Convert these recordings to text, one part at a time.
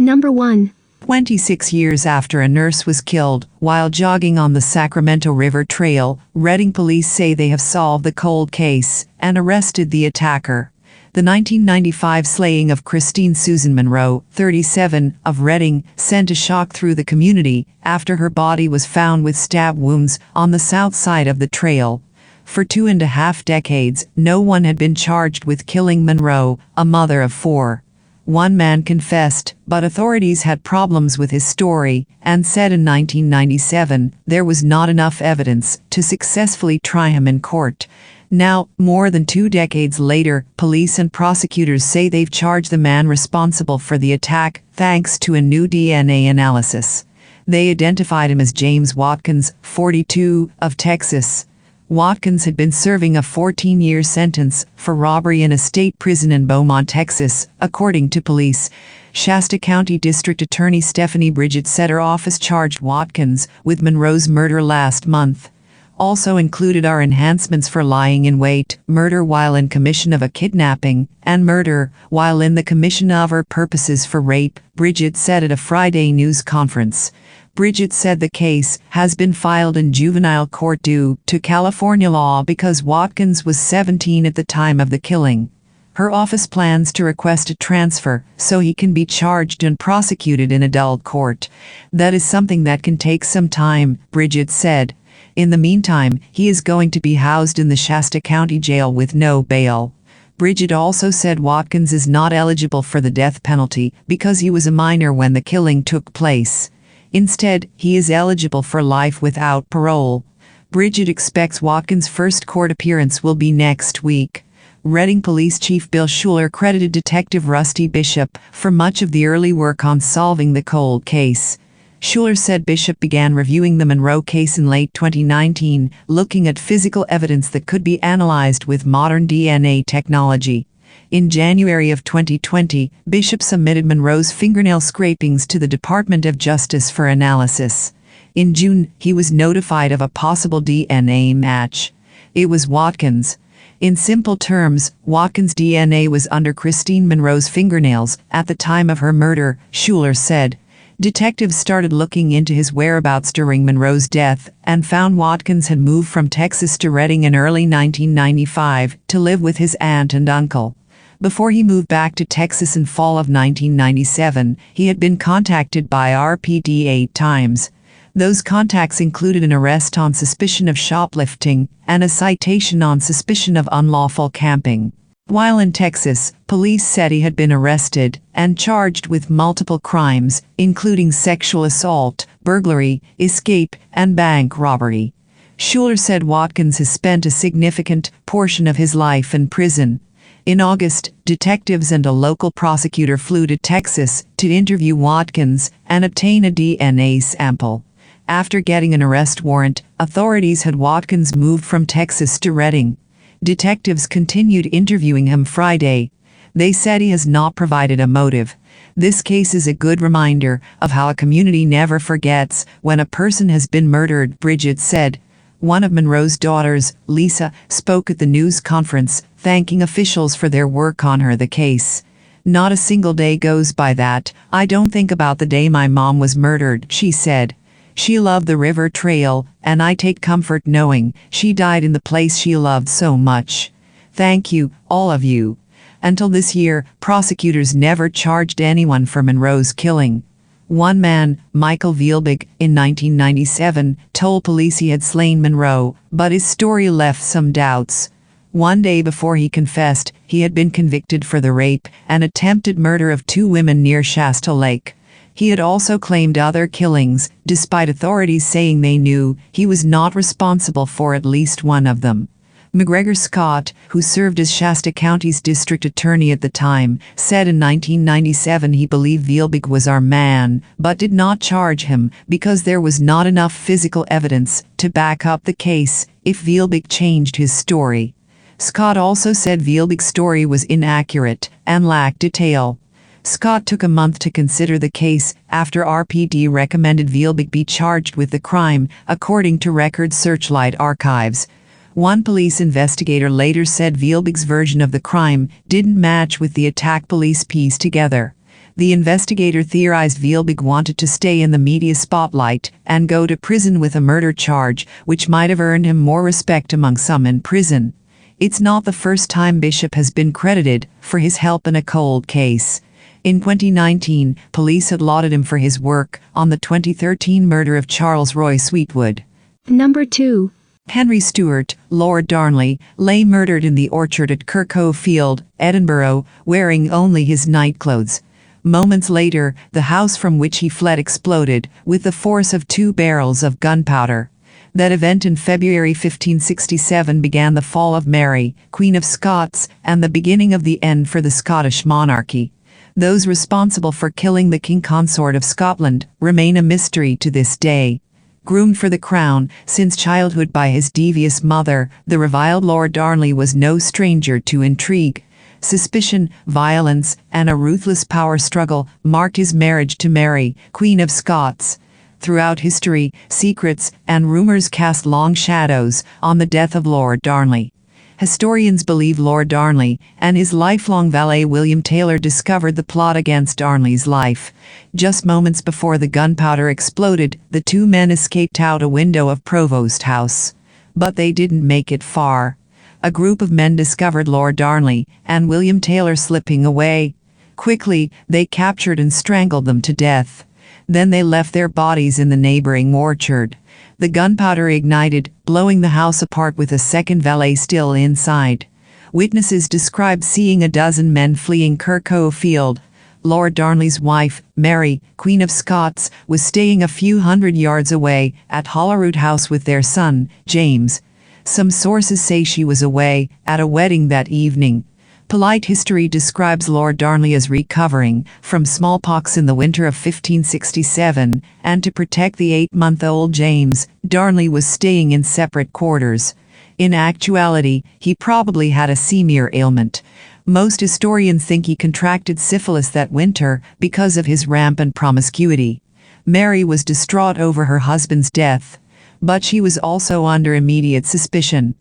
Number 1. 26 years after a nurse was killed while jogging on the Sacramento River Trail, Redding police say they have solved the cold case and arrested the attacker. The 1995 slaying of Christine Susan Munro, 37, of Redding, sent a shock through the community after her body was found with stab wounds on the south side of the trail. For 2.5 decades, no one had been charged with killing Munro, a mother of 4. One man confessed, but authorities had problems with his story and said in 1997 there was not enough evidence to successfully try him in court. Now, more than 2 decades later, police and prosecutors say they've charged the man responsible for the attack thanks to a new DNA analysis. They identified him as James Watkins, 42, of Texas. Watkins had been serving a 14-year sentence for robbery in a state prison in Beaumont, Texas, according to police. Shasta County District Attorney Stephanie Bridget said her office charged Watkins with Munro's murder last month. Also included are enhancements for lying in wait, murder while in commission of a kidnapping, and murder while in the commission of or purposes for rape, Bridget said at a Friday news conference. Bridget said the case has been filed in juvenile court due to California law because Watkins was 17 at the time of the killing. Her office plans to request a transfer so he can be charged and prosecuted in adult court. That is something that can take some time, Bridget said. In the meantime, he is going to be housed in the Shasta County Jail with no bail. Bridget also said Watkins is not eligible for the death penalty because he was a minor when the killing took place. Instead, he is eligible for life without parole. Bridget expects Watkins' first court appearance will be next week. Redding Police Chief Bill Schuler credited Detective Rusty Bishop for much of the early work on solving the cold case. Schuler said Bishop began reviewing the Munro case in late 2019, looking at physical evidence that could be analyzed with modern DNA technology. In January of 2020, Bishop submitted Munro's fingernail scrapings to the Department of Justice for analysis. In June, he was notified of a possible DNA match. It was Watkins. In simple terms, Watkins' DNA was under Christine Munro's fingernails at the time of her murder, Schuler said. Detectives started looking into his whereabouts during Munro's death and found Watkins had moved from Texas to Redding in early 1995 to live with his aunt and uncle. Before he moved back to Texas in fall of 1997, he had been contacted by RPD 8 times. Those contacts included an arrest on suspicion of shoplifting and a citation on suspicion of unlawful camping. While in Texas, police said he had been arrested and charged with multiple crimes, including sexual assault, burglary, escape, and bank robbery. Schuler said Watkins has spent a significant portion of his life in prison. In August, detectives and a local prosecutor flew to Texas to interview Watkins and obtain a DNA sample. After getting an arrest warrant, authorities had Watkins moved from Texas to Redding. Detectives continued interviewing him Friday. They said he has not provided a motive. This case is a good reminder of how a community never forgets when a person has been murdered, Bridget said. One of Munro's daughters, Lisa, spoke at the news conference, thanking officials for their work on the case. Not a single day goes by that I don't think about the day my mom was murdered, she said. She loved the river trail, and I take comfort knowing she died in the place she loved so much. Thank you, all of you. Until this year, prosecutors never charged anyone for Munro's killing. One man, Michael Vielbig, in 1997, told police he had slain Munro, but his story left some doubts. One day before he confessed, he had been convicted for the rape and attempted murder of 2 women near Shasta Lake. He had also claimed other killings, despite authorities saying they knew he was not responsible for at least one of them. McGregor Scott, who served as Shasta County's district attorney at the time, said in 1997 he believed Vielbig was our man, but did not charge him because there was not enough physical evidence to back up the case if Vielbig changed his story. Scott also said Vielbig's story was inaccurate and lacked detail. Scott took a month to consider the case after RPD recommended Vielbig be charged with the crime, according to Record Searchlight archives. One police investigator later said Vielbig's version of the crime didn't match with the attack police pieced together. The investigator theorized Vielbig wanted to stay in the media spotlight and go to prison with a murder charge, which might have earned him more respect among some in prison. It's not the first time Bishop has been credited for his help in a cold case. In 2019, police had lauded him for his work on the 2013 murder of Charles Roy Sweetwood. Number 2. Henry Stewart, Lord Darnley, lay murdered in the orchard at Kirkhoe Field, Edinburgh, wearing only his nightclothes. Moments later, the house from which he fled exploded, with the force of 2 barrels of gunpowder. That event in February 1567 began the fall of Mary, Queen of Scots, and the beginning of the end for the Scottish monarchy. Those responsible for killing the King Consort of Scotland remain a mystery to this day. Groomed for the crown since childhood by his devious mother, the reviled Lord Darnley was no stranger to intrigue. Suspicion, violence, and a ruthless power struggle marked his marriage to Mary, Queen of Scots. Throughout history, secrets and rumors cast long shadows on the death of Lord Darnley. Historians believe Lord Darnley and his lifelong valet William Taylor discovered the plot against Darnley's life. Just moments before the gunpowder exploded, the 2 men escaped out a window of Provost House. But they didn't make it far. A group of men discovered Lord Darnley and William Taylor slipping away. Quickly, they captured and strangled them to death. Then they left their bodies in the neighboring orchard. The gunpowder ignited, blowing the house apart with a second valet still inside. Witnesses described seeing a dozen men fleeing Kirkhoe Field. Lord Darnley's wife, Mary, Queen of Scots, was staying a few hundred yards away at Holyrood House with their son, James. Some sources say she was away at a wedding that evening. Polite history describes Lord Darnley as recovering from smallpox in the winter of 1567, and to protect the 8-month-old James, Darnley was staying in separate quarters. In actuality, he probably had a similar ailment. Most historians think he contracted syphilis that winter because of his rampant promiscuity. Mary was distraught over her husband's death, but she was also under immediate suspicion.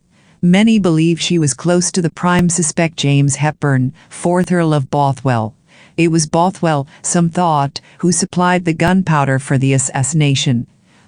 Many believe she was close to the prime suspect James Hepburn, 4th Earl of Bothwell. It was Bothwell, some thought, who supplied the gunpowder for the assassination.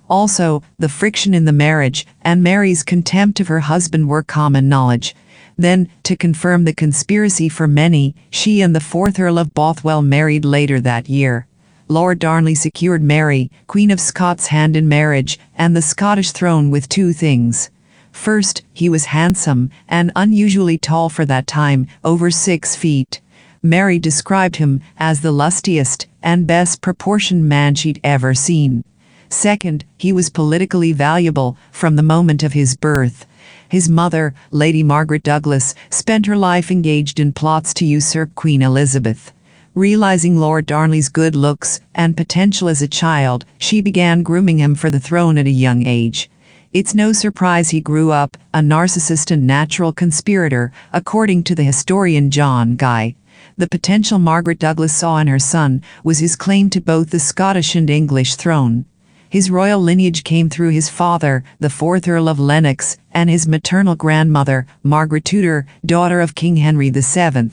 Also, the friction in the marriage and Mary's contempt of her husband were common knowledge. Then, to confirm the conspiracy for many, she and the 4th Earl of Bothwell married later that year. Lord Darnley secured Mary, Queen of Scots' hand in marriage, and the Scottish throne with 2 things. First, he was handsome and unusually tall for that time, over 6 feet. Mary described him as the lustiest and best proportioned man she'd ever seen. Second, he was politically valuable from the moment of his birth. His mother, Lady Margaret Douglas, spent her life engaged in plots to usurp Queen Elizabeth. Realizing Lord Darnley's good looks and potential as a child, she began grooming him for the throne at a young age. It's no surprise he grew up a narcissist and natural conspirator, according to the historian John Guy. The potential Margaret Douglas saw in her son was his claim to both the Scottish and English throne. His royal lineage came through his father, the 4th Earl of Lennox, and his maternal grandmother, Margaret Tudor, daughter of King Henry VII.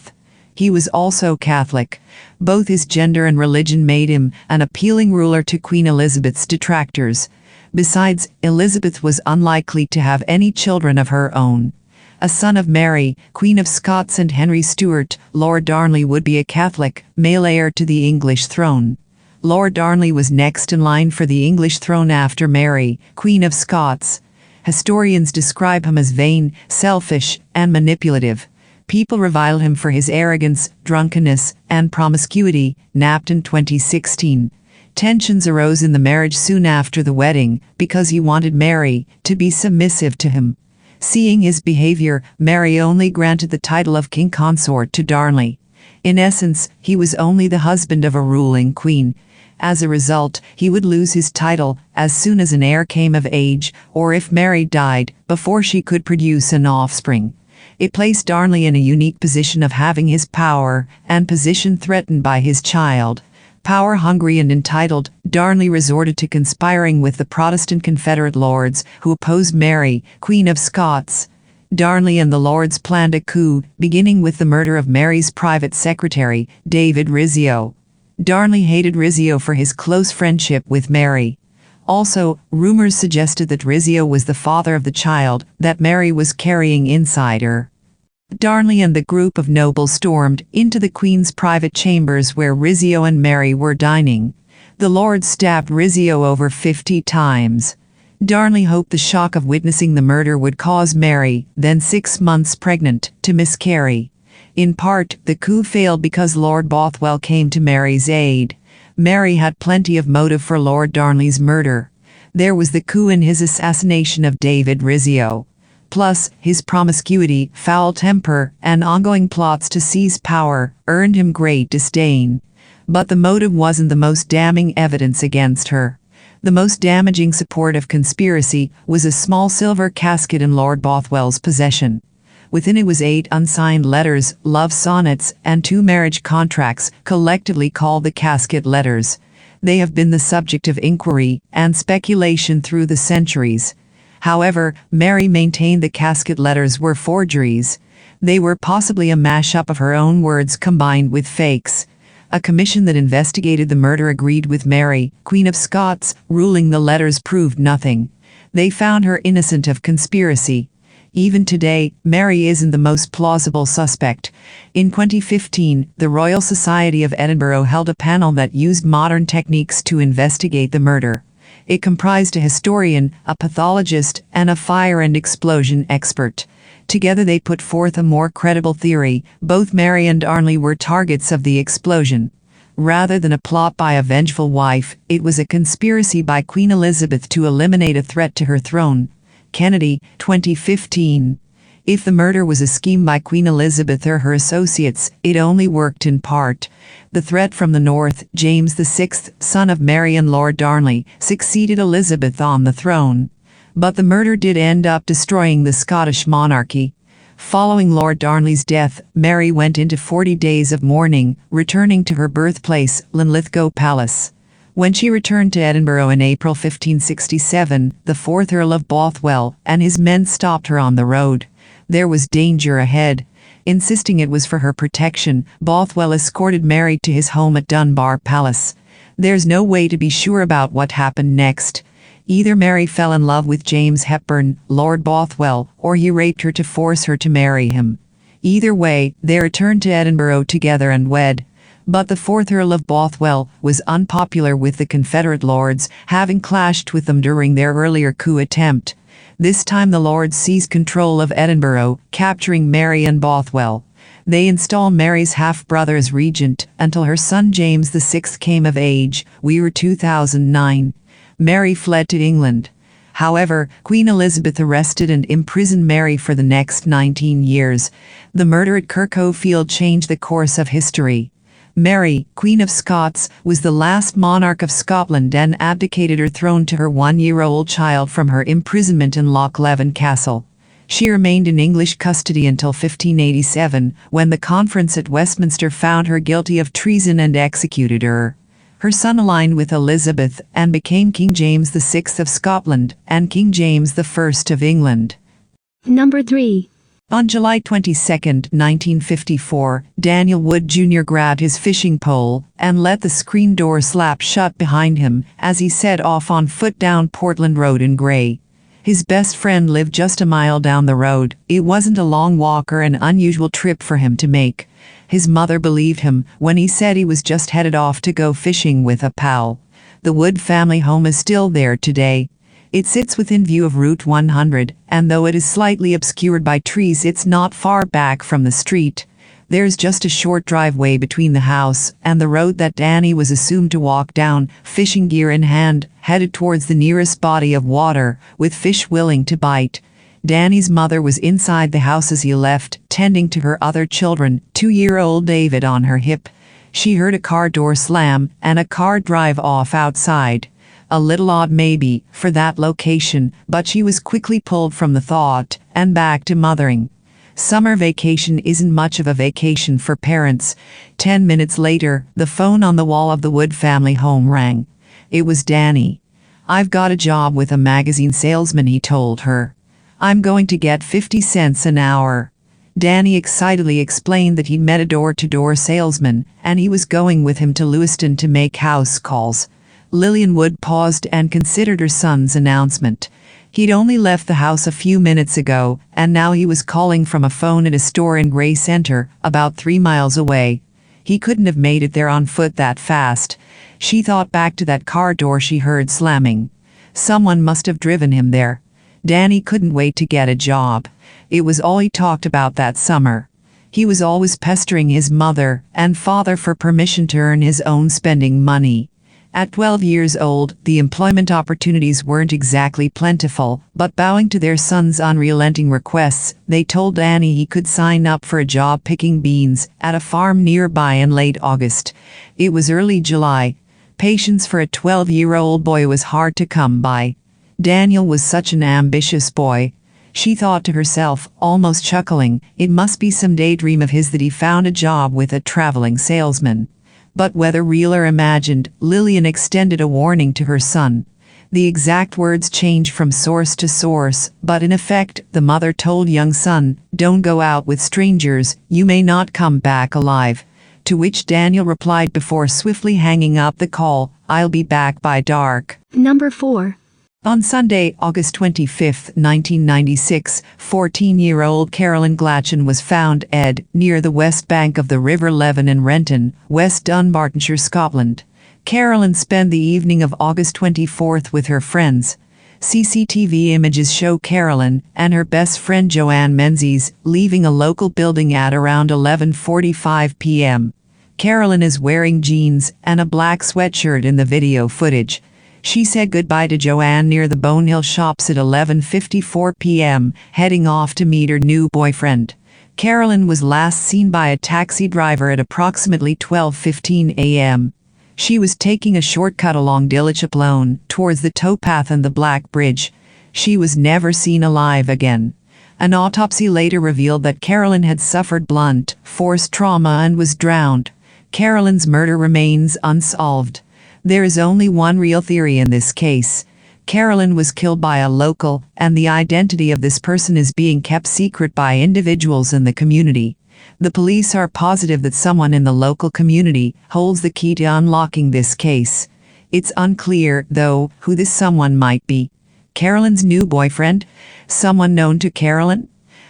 He was also Catholic. Both his gender and religion made him an appealing ruler to Queen Elizabeth's detractors. Besides, Elizabeth was unlikely to have any children of her own. A son of Mary, Queen of Scots, and Henry Stuart, Lord Darnley would be a Catholic, male heir to the English throne. Lord Darnley was next in line for the English throne after Mary, Queen of Scots. Historians describe him as vain, selfish, and manipulative. People revile him for his arrogance, drunkenness, and promiscuity, napped in 2016. Tensions arose in the marriage soon after the wedding because he wanted Mary to be submissive to him. Seeing his behavior, Mary only granted the title of King Consort to Darnley. In essence, he was only the husband of a ruling queen. As a result, he would lose his title as soon as an heir came of age, or if Mary died before she could produce an offspring. It placed Darnley in a unique position of having his power and position threatened by his child. Power-hungry and entitled, Darnley resorted to conspiring with the Protestant Confederate lords who opposed Mary, Queen of Scots. Darnley and the lords planned a coup, beginning with the murder of Mary's private secretary, David Rizzio. Darnley hated Rizzio for his close friendship with Mary. Also, rumors suggested that Rizzio was the father of the child that Mary was carrying inside her. Darnley and the group of nobles stormed into the Queen's private chambers where Rizzio and Mary were dining. The lords stabbed Rizzio over 50 times. Darnley hoped the shock of witnessing the murder would cause Mary, then 6 months pregnant, to miscarry. In part, the coup failed because Lord Bothwell came to Mary's aid. Mary had plenty of motive for Lord Darnley's murder. There was the coup in his assassination of David Rizzio. Plus, his promiscuity, foul temper, and ongoing plots to seize power earned him great disdain. But the motive wasn't the most damning evidence against her. The most damaging support of conspiracy was a small silver casket in Lord Bothwell's possession. Within it was 8 unsigned letters, love sonnets, and 2 marriage contracts, collectively called the casket letters. They have been the subject of inquiry and speculation through the centuries. However, Mary maintained the casket letters were forgeries. They were possibly a mashup of her own words combined with fakes. A commission that investigated the murder agreed with Mary, Queen of Scots, ruling the letters proved nothing. They found her innocent of conspiracy. Even today, Mary isn't the most plausible suspect. In 2015, the Royal Society of Edinburgh held a panel that used modern techniques to investigate the murder. It comprised a historian, a pathologist, and a fire and explosion expert. Together they put forth a more credible theory. Both Mary and Darnley were targets of the explosion. Rather than a plot by a vengeful wife, it was a conspiracy by Queen Elizabeth to eliminate a threat to her throne. Kennedy, 2015. If the murder was a scheme by Queen Elizabeth or her associates, it only worked in part. The threat from the north, James VI, son of Mary and Lord Darnley, succeeded Elizabeth on the throne. But the murder did end up destroying the Scottish monarchy. Following Lord Darnley's death, Mary went into 40 days of mourning, returning to her birthplace, Linlithgow Palace. When she returned to Edinburgh in April 1567, the 4th Earl of Bothwell and his men stopped her on the road. There was danger ahead. Insisting it was for her protection, Bothwell escorted Mary to his home at Dunbar Palace. There's no way to be sure about what happened next. Either Mary fell in love with James Hepburn, Lord Bothwell, or he raped her to force her to marry him. Either way, they returned to Edinburgh together and wed. But the 4th Earl of Bothwell was unpopular with the Confederate lords, having clashed with them during their earlier coup attempt. This time the lords seized control of Edinburgh, capturing Mary and Bothwell. They installed Mary's half-brother as regent until her son James VI came of age, 2009. Mary fled to England. However, Queen Elizabeth arrested and imprisoned Mary for the next 19 years. The murder at Kirkhoe Field changed the course of history. Mary, Queen of Scots, was the last monarch of Scotland and abdicated her throne to her 1-year-old child from her imprisonment in Loch Leven Castle. She remained in English custody until 1587, when the conference at Westminster found her guilty of treason and executed her. Her son aligned with Elizabeth and became King James VI of Scotland and King James I of England. Number 3. On July 22, 1954, Daniel Wood Jr. grabbed his fishing pole and let the screen door slap shut behind him as he set off on foot down Portland Road in Grey. His best friend lived just a mile down the road. It wasn't a long walk or an unusual trip for him to make. His mother believed him when he said he was just headed off to go fishing with a pal. The Wood family home is still there today. It sits within view of Route 100, and though it is slightly obscured by trees, it's not far back from the street. There's just a short driveway between the house and the road that Danny was assumed to walk down, fishing gear in hand, headed towards the nearest body of water, with fish willing to bite. Danny's mother was inside the house as he left, tending to her other children, 2-year-old David on her hip. She heard a car door slam and a car drive off outside. A little odd maybe, for that location, but she was quickly pulled from the thought and back to mothering. Summer vacation isn't much of a vacation for parents. 10 minutes later, the phone on the wall of the Wood family home rang. It was Danny. "I've got a job with a magazine salesman," he told her. "I'm going to get 50 cents an hour." Danny excitedly explained that he'd met a door-to-door salesman, and he was going with him to Lewiston to make house calls. Lillian Wood paused and considered her son's announcement. He'd only left the house a few minutes ago, and now he was calling from a phone at a store in Gray Center, about 3 miles away. He couldn't have made it there on foot that fast. She thought back to that car door she heard slamming. Someone must have driven him there. Danny couldn't wait to get a job. It was all he talked about that summer. He was always pestering his mother and father for permission to earn his own spending money. At 12 years old, the employment opportunities weren't exactly plentiful, but bowing to their son's unrelenting requests, they told Danny he could sign up for a job picking beans at a farm nearby in late August. It was early July. Patience for a 12-year-old boy was hard to come by. Daniel was such an ambitious boy. She thought to herself, almost chuckling, it must be some daydream of his that he found a job with a traveling salesman. But whether real or imagined, Lillian extended a warning to her son. The exact words changed from source to source, but in effect, the mother told young son, "Don't go out with strangers, you may not come back alive." To which Daniel replied before swiftly hanging up the call, "I'll be back by dark." Number 4. On Sunday, August 25, 1996, 14-year-old Carolyn Glachan was found dead near the west bank of the River Leven in Renton, West Dunbartonshire, Scotland. Carolyn spent the evening of August 24 with her friends. CCTV images show Carolyn and her best friend Joanne Menzies leaving a local building at around 11:45 p.m. Carolyn is wearing jeans and a black sweatshirt in the video footage. She said goodbye to Joanne near the Bonehill Shops at 11:54 p.m., heading off to meet her new boyfriend. Carolyn was last seen by a taxi driver at approximately 12:15 a.m. She was taking a shortcut along Glachan towards the towpath and the Black Bridge. She was never seen alive again. An autopsy later revealed that Carolyn had suffered blunt force trauma and was drowned. Carolyn's murder remains unsolved. There is only one real theory in this case. Carolyn was killed by a local, and the identity of this person is being kept secret by individuals in the community. The police are positive that someone in the local community holds the key to unlocking this case. It's unclear, though, who this someone might be. Carolyn's new boyfriend? Someone known to Carolyn?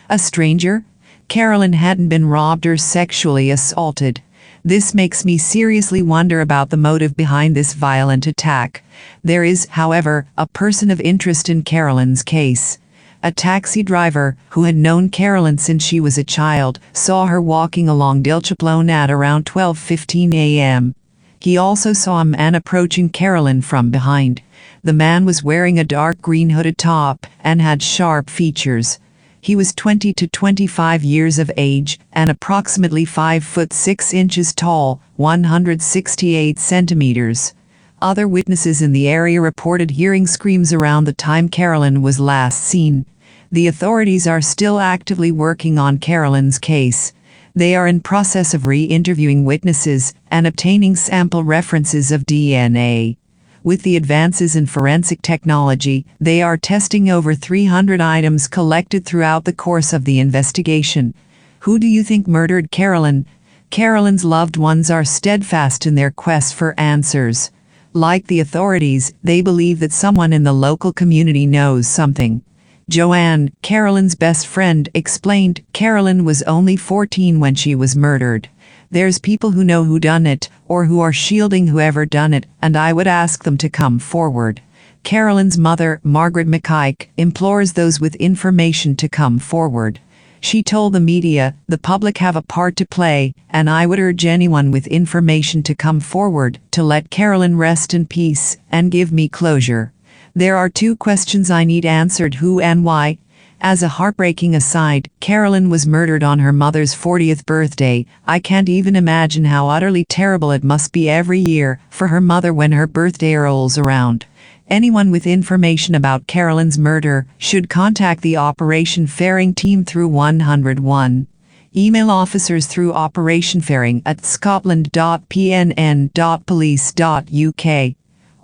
A stranger? Carolyn hadn't been robbed or sexually assaulted. This makes me seriously wonder about the motive behind this violent attack. There is, however, a person of interest in Carolyn's case. A taxi driver, who had known Carolyn since she was a child, saw her walking along Glachan at around 12:15 a.m. He also saw a man approaching Carolyn from behind. The man was wearing a dark green hooded top and had sharp features. He was 20 to 25 years of age and approximately 5 foot 6 inches tall, 168 centimeters. Other witnesses in the area reported hearing screams around the time Carolyn was last seen. The authorities are still actively working on Carolyn's case. They are in process of re-interviewing witnesses and obtaining sample references of DNA. With the advances in forensic technology, they are testing over 300 items collected throughout the course of the investigation. Who do you think murdered Carolyn? Carolyn's loved ones are steadfast in their quest for answers. Like the authorities, they believe that someone in the local community knows something. Joanne, Carolyn's best friend, explained Carolyn was only 14 when she was murdered. There's people who know who done it, or who are shielding whoever done it, and I would ask them to come forward. Carolyn's mother, Margaret McKike, implores those with information to come forward. She told the media, the public have a part to play, and I would urge anyone with information to come forward, to let Carolyn rest in peace, and give me closure. There are 2 questions I need answered: who and why. As a heartbreaking aside, Carolyn was murdered on her mother's 40th birthday. I can't even imagine how utterly terrible it must be every year for her mother when her birthday rolls around. Anyone with information about Carolyn's murder should contact the Operation Fairing team through 101. Email officers through Operation Fairing at scotland.pnn.police.uk.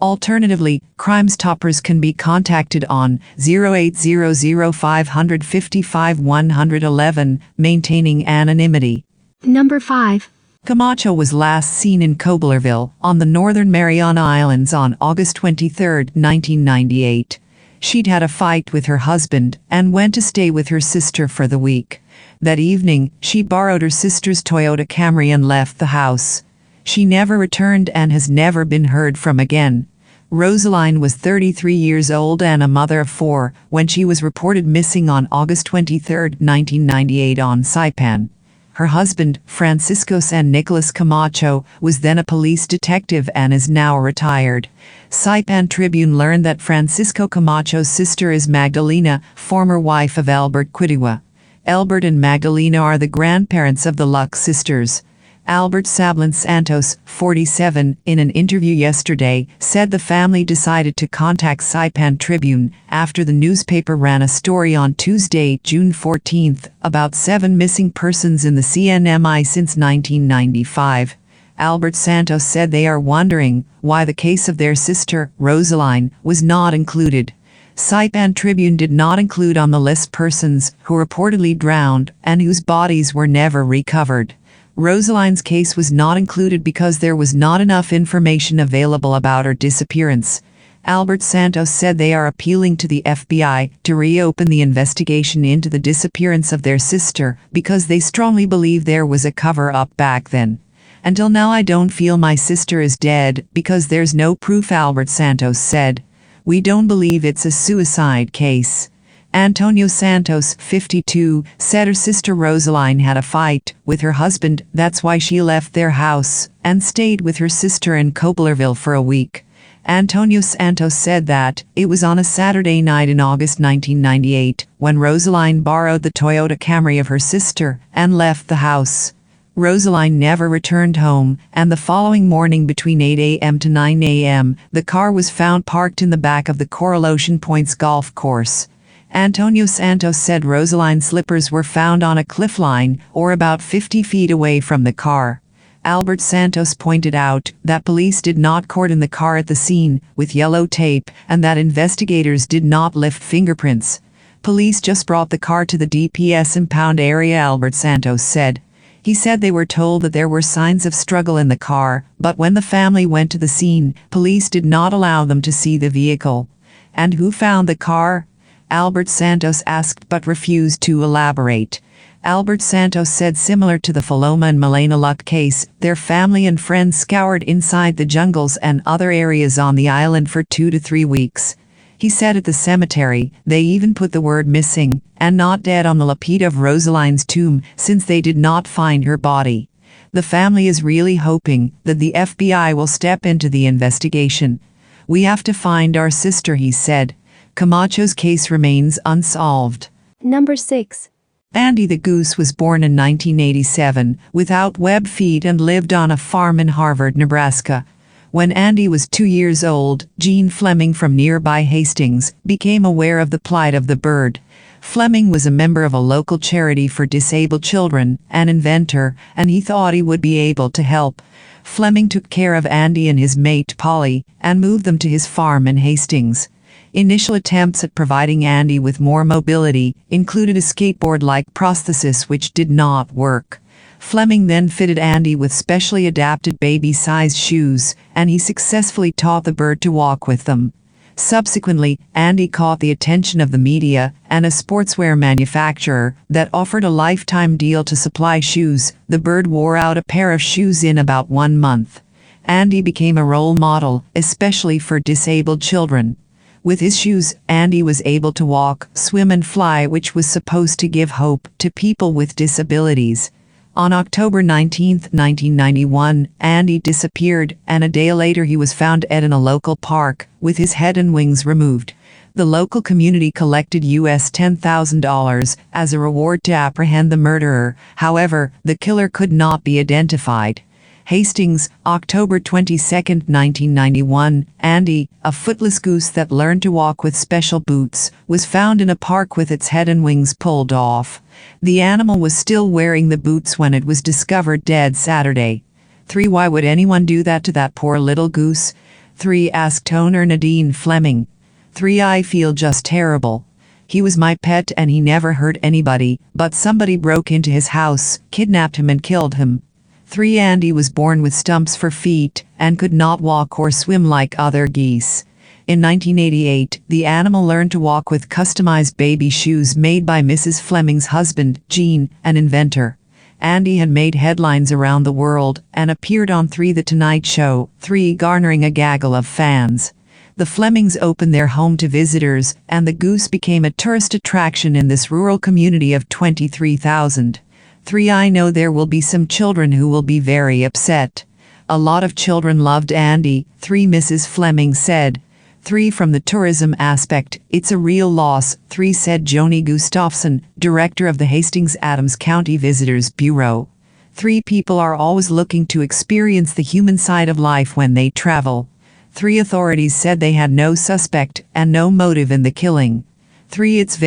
Alternatively, Crime Stoppers can be contacted on 0800 555 111, maintaining anonymity. Number 5. Camacho was last seen in Coblerville, on the Northern Mariana Islands on August 23, 1998. She'd had a fight with her husband and went to stay with her sister for the week. That evening, she borrowed her sister's Toyota Camry and left the house. She never returned and has never been heard from again. Rosaline was 33 years old and a mother of 4 when she was reported missing on August 23, 1998 on Saipan. Her husband, Francisco San Nicolas Camacho, was then a police detective and is now retired. Saipan Tribune learned that Francisco Camacho's sister is Magdalena, former wife of Albert Quidigua. Albert and Magdalena are the grandparents of the Lux sisters. Albert Sablin Santos, 47, in an interview yesterday, said the family decided to contact Saipan Tribune after the newspaper ran a story on Tuesday, June 14, about 7 missing persons in the CNMI since 1995. Albert Santos said they are wondering why the case of their sister, Rosaline, was not included. Saipan Tribune did not include on the list persons who reportedly drowned and whose bodies were never recovered. Rosaline's case was not included because there was not enough information available about her disappearance. Albert Santos said they are appealing to the FBI to reopen the investigation into the disappearance of their sister because they strongly believe there was a cover-up back then. Until now I don't feel my sister is dead because there's no proof, Albert Santos said. We don't believe it's a suicide case. Antonio Santos, 52, said her sister Rosaline had a fight with her husband, that's why she left their house and stayed with her sister in Coblerville for a week. Antonio Santos said that it was on a Saturday night in August 1998 when Rosaline borrowed the Toyota Camry of her sister and left the house. Rosaline never returned home, and the following morning between 8 a.m. to 9 a.m., the car was found parked in the back of the Coral Ocean Points golf course. Antonio Santos said Rosaline's slippers were found on a cliff line or about 50 feet away from the car. Albert Santos pointed out that police did not cordon the car at the scene with yellow tape and that investigators did not lift fingerprints. Police just brought the car to the DPS impound area, Albert Santos said. He said they were told that there were signs of struggle in the car, but when the family went to the scene, police did not allow them to see the vehicle. And who found the car? Albert Santos asked but refused to elaborate. Albert Santos said similar to the Paloma and Malena Luck case, their family and friends scoured inside the jungles and other areas on the island for 2 to 3 weeks. He said at the cemetery, they even put the word missing and not dead on the lapide of Rosaline's tomb since they did not find her body. The family is really hoping that the FBI will step into the investigation. We have to find our sister, he said. Camacho's case remains unsolved. Number 6. Andy the Goose was born in 1987 without webbed feet and lived on a farm in Harvard, Nebraska. When Andy was 2 years old, Jean Fleming from nearby Hastings became aware of the plight of the bird. Fleming was a member of a local charity for disabled children, an inventor, and he thought he would be able to help. Fleming took care of Andy and his mate Polly and moved them to his farm in Hastings. Initial attempts at providing Andy with more mobility included a skateboard-like prosthesis which did not work. Fleming then fitted Andy with specially adapted baby-sized shoes, and he successfully taught the bird to walk with them. Subsequently, Andy caught the attention of the media and a sportswear manufacturer that offered a lifetime deal to supply shoes. The bird wore out a pair of shoes in about 1 month. Andy became a role model, especially for disabled children. With his shoes, Andy was able to walk, swim and fly, which was supposed to give hope to people with disabilities. On October 19, 1991, Andy disappeared, and a day later he was found dead in a local park, with his head and wings removed. The local community collected US $10,000 as a reward to apprehend the murderer. However, the killer could not be identified. Hastings, October 22, 1991, Andy, a footless goose that learned to walk with special boots, was found in a park with its head and wings pulled off. The animal was still wearing the boots when it was discovered dead Saturday. 3. Why would anyone do that to that poor little goose? 3. Asked owner Nadine Fleming. 3. I feel just terrible. He was my pet and he never hurt anybody, but somebody broke into his house, kidnapped him and killed him. 3. Andy was born with stumps for feet and could not walk or swim like other geese. In 1988, the animal learned to walk with customized baby shoes made by Mrs. Fleming's husband, Gene, an inventor. Andy had made headlines around the world and appeared on 3. The Tonight Show, 3. Garnering a gaggle of fans. The Flemings opened their home to visitors, and the Goose became a tourist attraction in this rural community of 23,000. 3. I know there will be some children who will be very upset. A lot of children loved Andy, 3. Mrs. Fleming said. 3. From the tourism aspect, it's a real loss, 3. Said Joni Gustafson, director of the Hastings-Adams County Visitors Bureau. 3. People are always looking to experience the human side of life when they travel. 3. Authorities said they had no suspect and no motive in the killing. 3. It's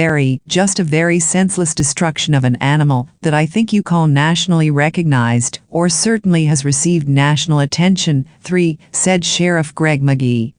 just a very senseless destruction of an animal that I think you call nationally recognized, or certainly has received national attention, 3. Said Sheriff Greg McGee.